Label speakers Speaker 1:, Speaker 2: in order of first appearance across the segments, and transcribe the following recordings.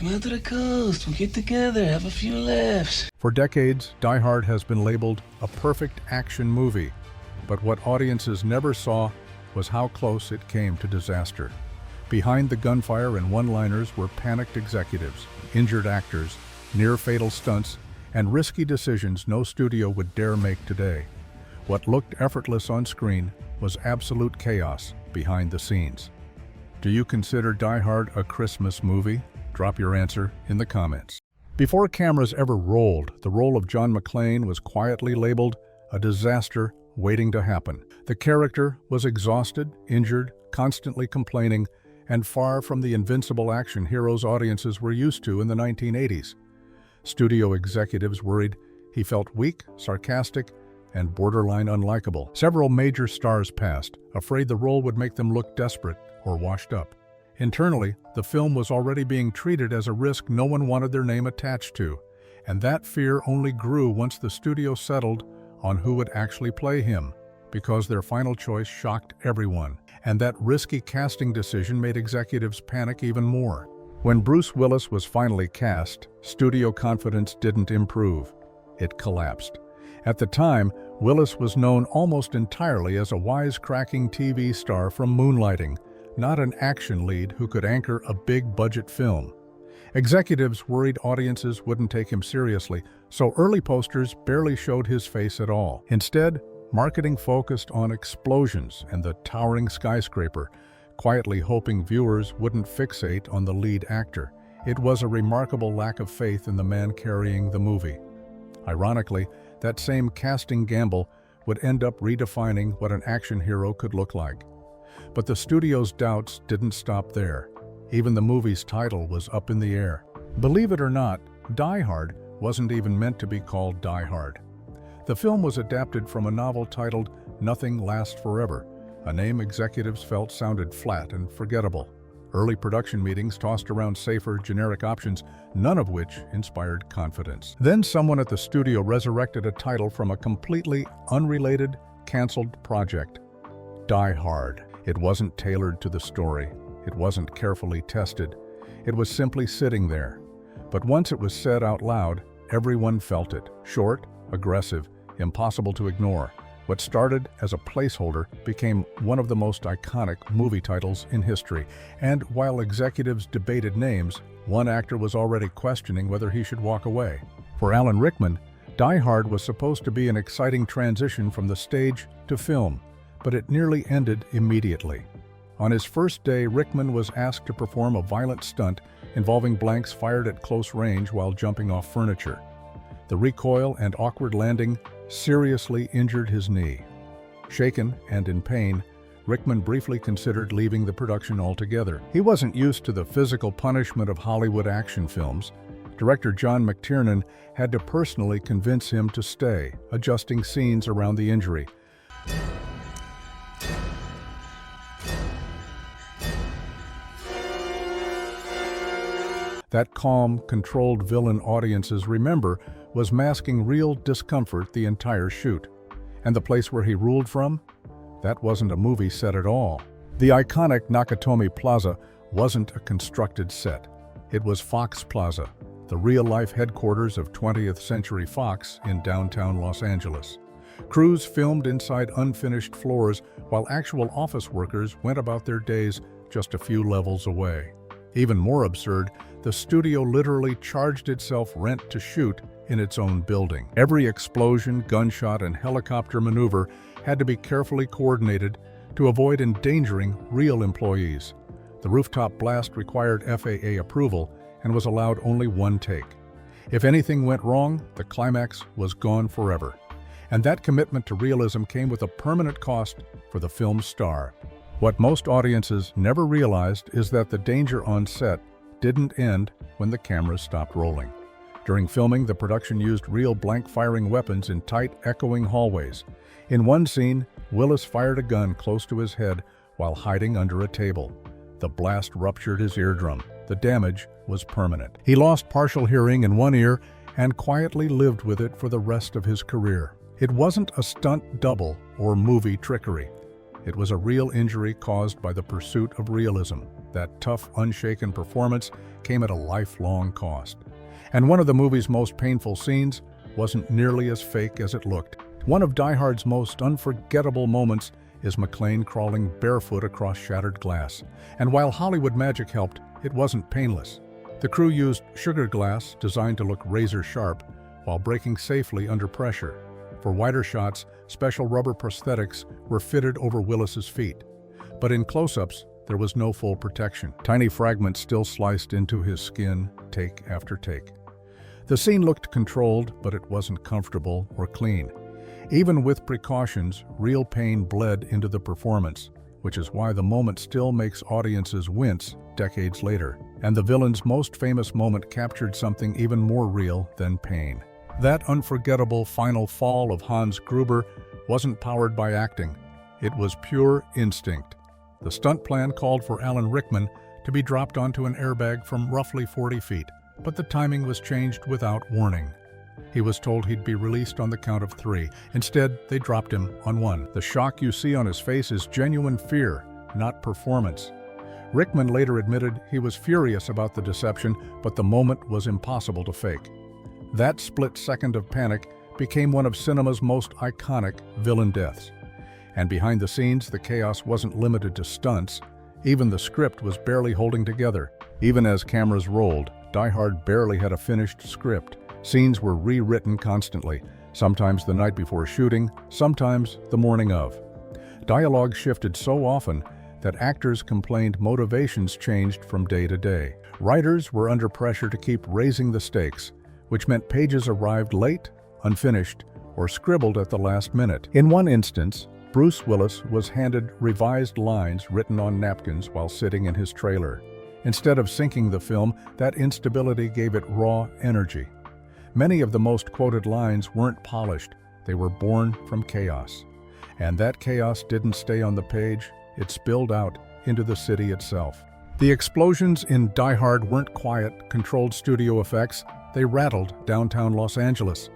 Speaker 1: Come out to the coast, we'll get together, have a few laughs.
Speaker 2: For decades, Die Hard has been labeled a perfect action movie, but what audiences never saw was how close it came to disaster. Behind the gunfire and one-liners were panicked executives, injured actors, near-fatal stunts, and risky decisions no studio would dare make today. What looked effortless on screen was absolute chaos behind the scenes. Do you consider Die Hard a Christmas movie? Drop your answer in the comments. Before cameras ever rolled, the role of John McClane was quietly labeled a disaster waiting to happen. The character was exhausted, injured, constantly complaining, and far from the invincible action heroes audiences were used to in the 1980s. Studio executives worried he felt weak, sarcastic, and borderline unlikable. Several major stars passed, afraid the role would make them look desperate or washed up. Internally, the film was already being treated as a risk no one wanted their name attached to, and that fear only grew once the studio settled on who would actually play him, because their final choice shocked everyone, and that risky casting decision made executives panic even more. When Bruce Willis was finally cast, studio confidence didn't improve. It collapsed. At the time, Willis was known almost entirely as a wisecracking TV star from moonlighting, not an action lead who could anchor a big-budget film. Executives worried audiences wouldn't take him seriously, so early posters barely showed his face at all. Instead, marketing focused on explosions and the towering skyscraper, quietly hoping viewers wouldn't fixate on the lead actor. It was a remarkable lack of faith in the man carrying the movie. Ironically, that same casting gamble would end up redefining what an action hero could look like. But the studio's doubts didn't stop there. Even the movie's title was up in the air. Believe it or not, Die Hard wasn't even meant to be called Die Hard. The film was adapted from a novel titled Nothing Lasts Forever, a name executives felt sounded flat and forgettable. Early production meetings tossed around safer, generic options, none of which inspired confidence. Then someone at the studio resurrected a title from a completely unrelated, canceled project: Die Hard. It wasn't tailored to the story. It wasn't carefully tested. It was simply sitting there. But once it was said out loud, everyone felt it. Short, aggressive, impossible to ignore. What started as a placeholder became one of the most iconic movie titles in history. And while executives debated names, one actor was already questioning whether he should walk away. For Alan Rickman, Die Hard was supposed to be an exciting transition from the stage to film, but it nearly ended immediately. On his first day, Rickman was asked to perform a violent stunt involving blanks fired at close range while jumping off furniture. The recoil and awkward landing seriously injured his knee. Shaken and in pain, Rickman briefly considered leaving the production altogether. He wasn't used to the physical punishment of Hollywood action films. Director John McTiernan had to personally convince him to stay, adjusting scenes around the injury. That calm, controlled villain audiences remember was masking real discomfort the entire shoot. And the place where he ruled from? That wasn't a movie set at all. The iconic Nakatomi Plaza wasn't a constructed set. It was Fox Plaza, the real-life headquarters of 20th Century Fox in downtown Los Angeles. Crews filmed inside unfinished floors while actual office workers went about their days just a few levels away. Even more absurd, the studio literally charged itself rent to shoot in its own building. Every explosion, gunshot, and helicopter maneuver had to be carefully coordinated to avoid endangering real employees. The rooftop blast required FAA approval and was allowed only one take. If anything went wrong, the climax was gone forever. And that commitment to realism came with a permanent cost for the film's star. What most audiences never realized is that the danger on set didn't end when the cameras stopped rolling. During filming, the production used real blank-firing weapons in tight, echoing hallways. In one scene, Willis fired a gun close to his head while hiding under a table. The blast ruptured his eardrum. The damage was permanent. He lost partial hearing in one ear and quietly lived with it for the rest of his career. It wasn't a stunt double or movie trickery. It was a real injury caused by the pursuit of realism. That tough, unshaken performance came at a lifelong cost. And one of the movie's most painful scenes wasn't nearly as fake as it looked. One of Die Hard's most unforgettable moments is McClane crawling barefoot across shattered glass. And while Hollywood magic helped, it wasn't painless. The crew used sugar glass designed to look razor sharp while breaking safely under pressure. For wider shots, special rubber prosthetics were fitted over Willis's feet. But in close-ups, there was no full protection. Tiny fragments still sliced into his skin, take after take. The scene looked controlled, but it wasn't comfortable or clean. Even with precautions, real pain bled into the performance, which is why the moment still makes audiences wince decades later. And the villain's most famous moment captured something even more real than pain. That unforgettable final fall of Hans Gruber wasn't powered by acting. It was pure instinct. The stunt plan called for Alan Rickman to be dropped onto an airbag from roughly 40 feet, but the timing was changed without warning. He was told he'd be released on the count of 3. Instead, they dropped him on 1. The shock you see on his face is genuine fear, not performance. Rickman later admitted he was furious about the deception, but the moment was impossible to fake. That split second of panic became one of cinema's most iconic villain deaths. And behind the scenes, the chaos wasn't limited to stunts. Even the script was barely holding together. Even as cameras rolled, Die Hard barely had a finished script. Scenes were rewritten constantly, sometimes the night before shooting, sometimes the morning of. Dialogue shifted so often that actors complained motivations changed from day to day. Writers were under pressure to keep raising the stakes, which meant pages arrived late, unfinished, or scribbled at the last minute. In one instance, Bruce Willis was handed revised lines written on napkins while sitting in his trailer. Instead of sinking the film, that instability gave it raw energy. Many of the most quoted lines weren't polished, they were born from chaos. And that chaos didn't stay on the page, it spilled out into the city itself. The explosions in Die Hard weren't quiet, controlled studio effects, they rattled downtown Los Angeles.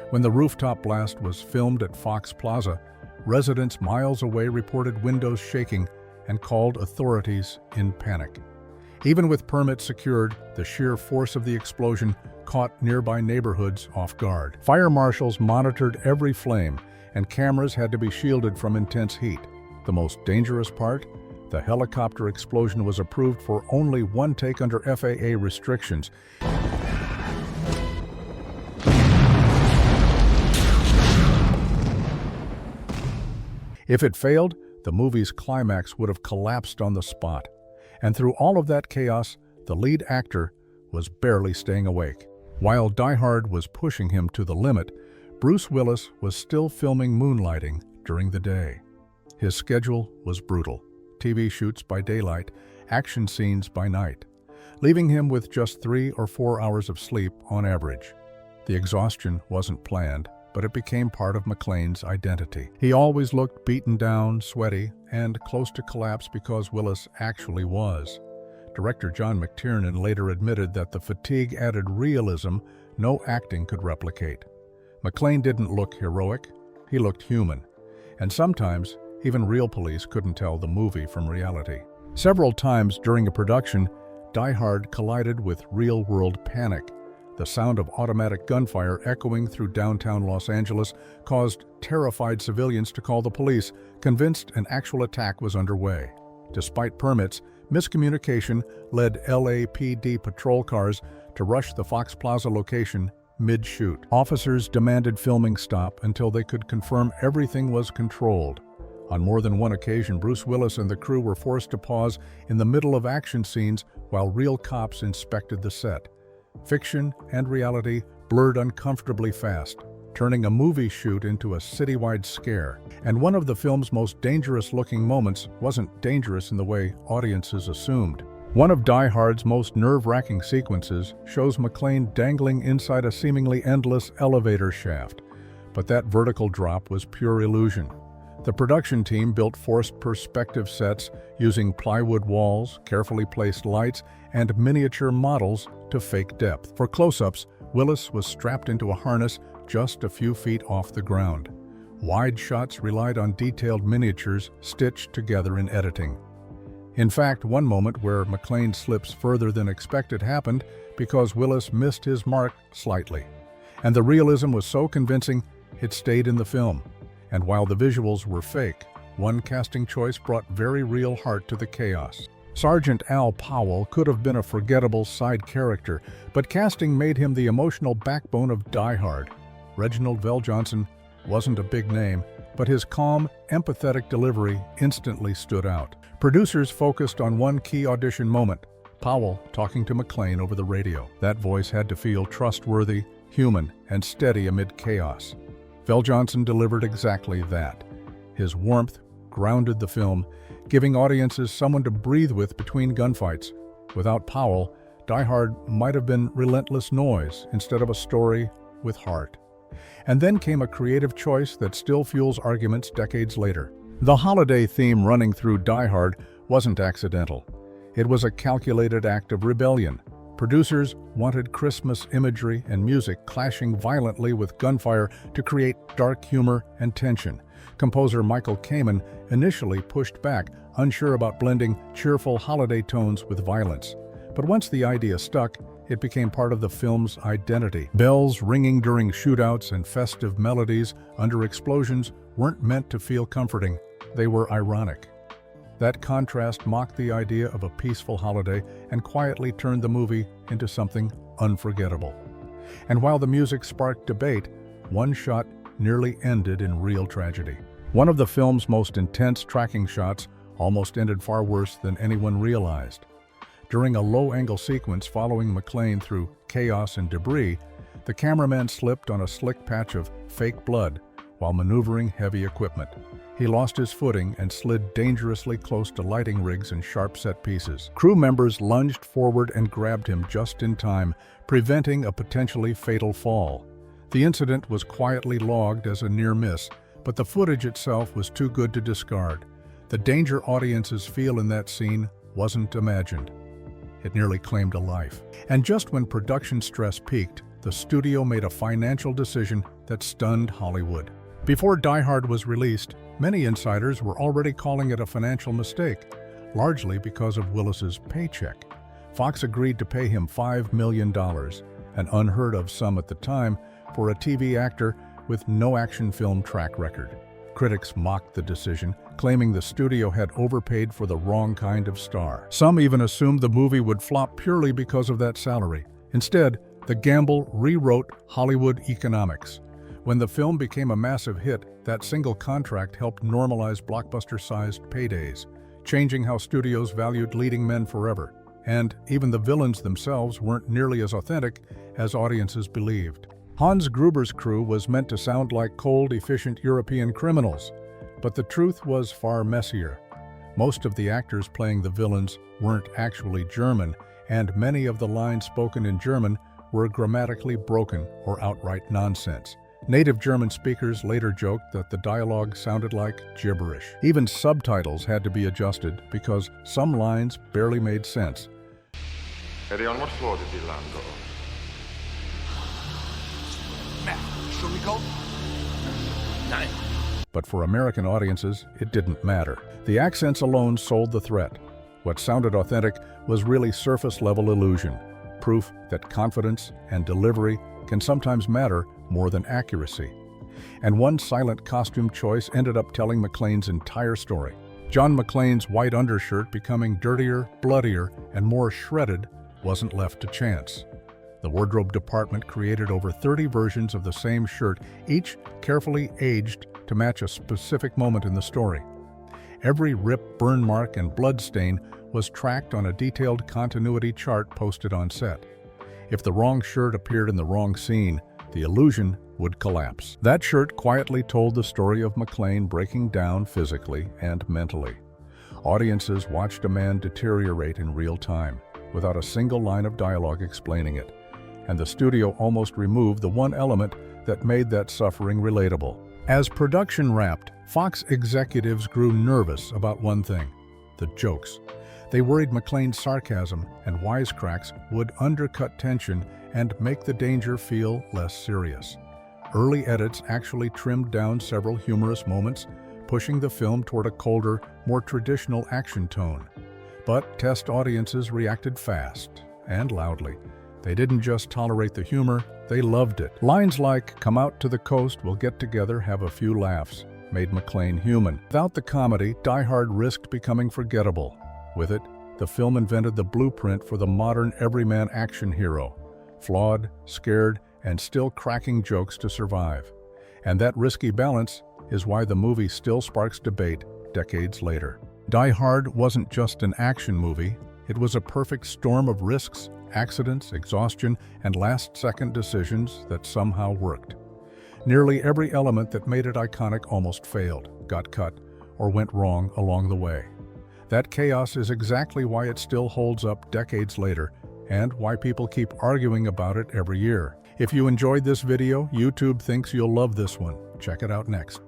Speaker 2: When the rooftop blast was filmed at Fox Plaza, residents miles away reported windows shaking and called authorities in panic. Even with permits secured, the sheer force of the explosion caught nearby neighborhoods off guard. Fire marshals monitored every flame, and cameras had to be shielded from intense heat. The most dangerous part? The helicopter explosion was approved for only one take under FAA restrictions. If it failed, the movie's climax would have collapsed on the spot. And through all of that chaos, the lead actor was barely staying awake. While Die Hard was pushing him to the limit, Bruce Willis was still filming Moonlighting during the day. His schedule was brutal. TV shoots by daylight, action scenes by night, leaving him with just 3 or 4 hours of sleep on average. The exhaustion wasn't planned, but it became part of McClane's identity. He always looked beaten down, sweaty, and close to collapse because Willis actually was. Director John McTiernan later admitted that the fatigue added realism no acting could replicate. McClane didn't look heroic, he looked human. And sometimes, even real police couldn't tell the movie from reality. Several times during a production, Die Hard collided with real-world panic. The sound of automatic gunfire echoing through downtown Los Angeles caused terrified civilians to call the police, convinced an actual attack was underway. Despite permits, miscommunication led LAPD patrol cars to rush the Fox Plaza location mid-shoot. Officers demanded filming stop until they could confirm everything was controlled. On more than one occasion, Bruce Willis and the crew were forced to pause in the middle of action scenes while real cops inspected the set. Fiction and reality blurred uncomfortably fast, turning a movie shoot into a citywide scare. And one of the film's most dangerous-looking moments wasn't dangerous in the way audiences assumed. One of Die Hard's most nerve-wracking sequences shows McClane dangling inside a seemingly endless elevator shaft. But that vertical drop was pure illusion. The production team built forced perspective sets using plywood walls, carefully placed lights, and miniature models to fake depth. For close-ups, Willis was strapped into a harness just a few feet off the ground. Wide shots relied on detailed miniatures stitched together in editing. In fact, one moment where McClane slips further than expected happened because Willis missed his mark slightly. And the realism was so convincing, it stayed in the film. And while the visuals were fake, one casting choice brought very real heart to the chaos. Sergeant Al Powell could have been a forgettable side character, but casting made him the emotional backbone of Die Hard. Reginald VelJohnson wasn't a big name, but his calm, empathetic delivery instantly stood out. Producers focused on one key audition moment, Powell talking to McClane over the radio. That voice had to feel trustworthy, human, and steady amid chaos. VelJohnson delivered exactly that. His warmth grounded the film, giving audiences someone to breathe with between gunfights. Without Powell, Die Hard might have been relentless noise instead of a story with heart. And then came a creative choice that still fuels arguments decades later. The holiday theme running through Die Hard wasn't accidental. It was a calculated act of rebellion. Producers wanted Christmas imagery and music clashing violently with gunfire to create dark humor and tension. Composer Michael Kamen initially pushed back, unsure about blending cheerful holiday tones with violence. But once the idea stuck, it became part of the film's identity. Bells ringing during shootouts and festive melodies under explosions weren't meant to feel comforting. They were ironic. That contrast mocked the idea of a peaceful holiday and quietly turned the movie into something unforgettable. And while the music sparked debate, one shot nearly ended in real tragedy. One of the film's most intense tracking shots almost ended far worse than anyone realized. During a low-angle sequence following McClane through chaos and debris, the cameraman slipped on a slick patch of fake blood while maneuvering heavy equipment. He lost his footing and slid dangerously close to lighting rigs and sharp set pieces. Crew members lunged forward and grabbed him just in time, preventing a potentially fatal fall. The incident was quietly logged as a near miss, but the footage itself was too good to discard. The danger audiences feel in that scene wasn't imagined. It nearly claimed a life. And just when production stress peaked, the studio made a financial decision that stunned Hollywood. Before Die Hard was released, many insiders were already calling it a financial mistake, largely because of Willis's paycheck. Fox agreed to pay him $5 million, an unheard-of sum at the time, for a TV actor with no action film track record. Critics mocked the decision, claiming the studio had overpaid for the wrong kind of star. Some even assumed the movie would flop purely because of that salary. Instead, the gamble rewrote Hollywood economics. When the film became a massive hit, that single contract helped normalize blockbuster-sized paydays, changing how studios valued leading men forever. And even the villains themselves weren't nearly as authentic as audiences believed. Hans Gruber's crew was meant to sound like cold, efficient European criminals, but the truth was far messier. Most of the actors playing the villains weren't actually German, and many of the lines spoken in German were grammatically broken or outright nonsense. Native German speakers later joked that the dialogue sounded like gibberish. Even subtitles had to be adjusted because some lines barely made sense. But for American audiences, it didn't matter. The accents alone sold the threat. What sounded authentic was really surface-level illusion, proof that confidence and delivery can sometimes matter more than accuracy. And one silent costume choice ended up telling McClane's entire story. John McClane's white undershirt becoming dirtier, bloodier, and more shredded wasn't left to chance. The wardrobe department created over 30 versions of the same shirt, each carefully aged to match a specific moment in the story. Every rip, burn mark, and blood stain was tracked on a detailed continuity chart posted on set. If the wrong shirt appeared in the wrong scene, the illusion would collapse. That shirt quietly told the story of McClane breaking down physically and mentally. Audiences watched a man deteriorate in real time, without a single line of dialogue explaining it. And the studio almost removed the one element that made that suffering relatable. As production wrapped, Fox executives grew nervous about one thing: the jokes. They worried McClane's sarcasm and wisecracks would undercut tension and make the danger feel less serious. Early edits actually trimmed down several humorous moments, pushing the film toward a colder, more traditional action tone. But test audiences reacted fast and loudly. They didn't just tolerate the humor, they loved it. Lines like, "Come out to the coast, we'll get together, have a few laughs," made McClane human. Without the comedy, Die Hard risked becoming forgettable. With it, the film invented the blueprint for the modern everyman action hero. Flawed, scared, and still cracking jokes to survive. And that risky balance is why the movie still sparks debate decades later. Die Hard wasn't just an action movie, it was a perfect storm of risks, accidents, exhaustion, and last-second decisions that somehow worked. Nearly every element that made it iconic almost failed, got cut, or went wrong along the way. That chaos is exactly why it still holds up decades later, and why people keep arguing about it every year. If you enjoyed this video, YouTube thinks you'll love this one. Check it out next.